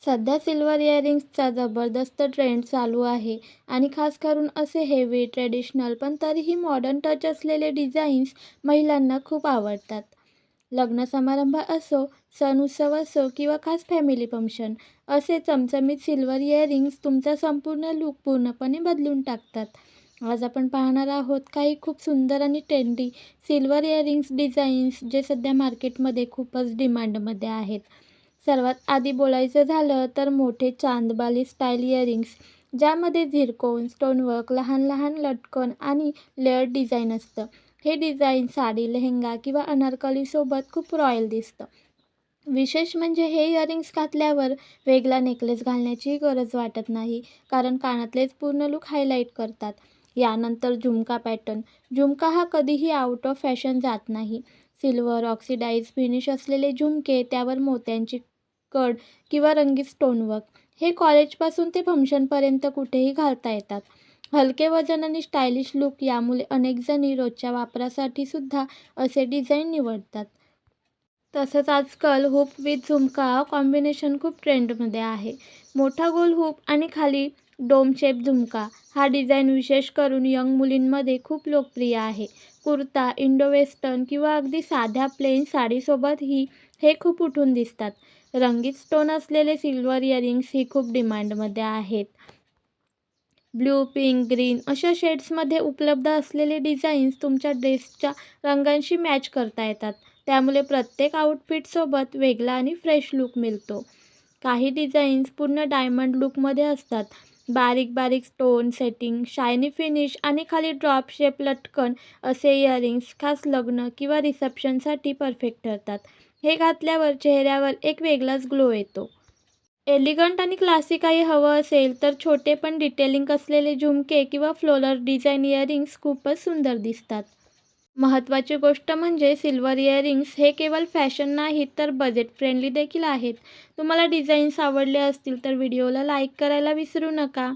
सध्या सिल्वर इयरिंग्सचा जबरदस्त ट्रेंड चालू आहे आणि खास करून असे हेवी, ट्रेडिशनल पण तरीही मॉडर्न टच असलेले डिझाईन्स महिलांना खूप आवडतात. लग्न समारंभ असो, सण उत्सव असो किंवा खास फॅमिली फंक्शन, असे चमचमीत सिल्वर इयरिंग्स तुमचा संपूर्ण लूक पूर्णपणे बदलून टाकतात. आज आपण पाहणार आहोत काही खूप सुंदर आणि ट्रेंडी सिल्वर इयरिंग्स डिझाईन्स जे सध्या मार्केटमध्ये खूपच डिमांडमध्ये आहेत. सर्वात आधी बोलायचं झालं तर मोठे चांदबाली स्टाईल इयरिंग्स, ज्यामध्ये झिरकोन, स्टोनवर्क, लहान लहान लटकन आणि लेअर्ड डिझाईन असतं. हे डिझाईन साडी, लेहंगा किंवा अनारकलीसोबत खूप रॉयल दिसतं. विशेष म्हणजे हे इयरिंग्स घातल्यावर वेगळा नेकलेस घालण्याचीही गरज वाटत नाही, कारण कानातलेच पूर्ण लूक हायलाईट करतात. यानंतर झुमका पॅटर्न. झुमका हा कधीही आउट ऑफ फॅशन जात नाही. सिल्वर ऑक्सिडाइज फिनिश असलेले झुमके, त्यावर मोत्यांची कड किंवा रंगीत स्टोनवर्क, हे कॉलेजपासून ते फंक्शनपर्यंत कुठेही घालता येतात. हलके वजन आणि स्टायलिश लूक यामुळे अनेक जणी रोजच्या वापरासाठी सुद्धा असे डिझाईन निवडतात. तसंच आजकाल हुप विथ झुमका कॉम्बिनेशन खूप ट्रेंडमध्ये आहे. मोठा गोल हुप आणि खाली डोम शेप झुमका हा डिझाईन विशेष करून यंग मुलींमध्ये खूप लोकप्रिय आहे. कुर्ता, इंडो वेस्टर्न किंवा अगदी साध्या प्लेन साडीसोबतही हे खूप उठून दिसतात. रंगीत स्टोन असलेले सिल्वर इयरिंग्स ही खूप डिमांडमध्ये आहेत. ब्लू, पिंक, ग्रीन अशा शेड्समध्ये उपलब्ध असलेले डिझाईन्स तुमच्या ड्रेसच्या रंगांशी मॅच करता येतात. त्यामुळे प्रत्येक आउटफिटसोबत वेगळा आणि फ्रेश लूक मिळतो. काही डिझाईन्स पूर्ण डायमंड लूकमध्ये असतात. बारीक बारीक स्टोन सेटिंग, शायनी फिनिश आणि खाली ड्रॉप शेप लटकन असे इयरिंग्स खास लग्न किंवा रिसेप्शनसाठी परफेक्ट ठरतात. हे घातल्यावर चेहऱ्यावर एक वेगळाच ग्लो येतो. एलिगंट आणि क्लासिक काही हवं असेल तर छोटे पण डिटेलिंग असलेले झुमके किंवा फ्लोरल डिझाईन इयरिंग्स खूपच सुंदर दिसतात. महत्त्वाची गोष्ट म्हणजे सिल्वर इयरिंग्स हे केवळ फॅशन नाहीत तर बजेट फ्रेंडली देखील आहेत. तुम्हाला डिझाईन्स आवडले असतील तर व्हिडिओला लाईक करायला विसरू नका.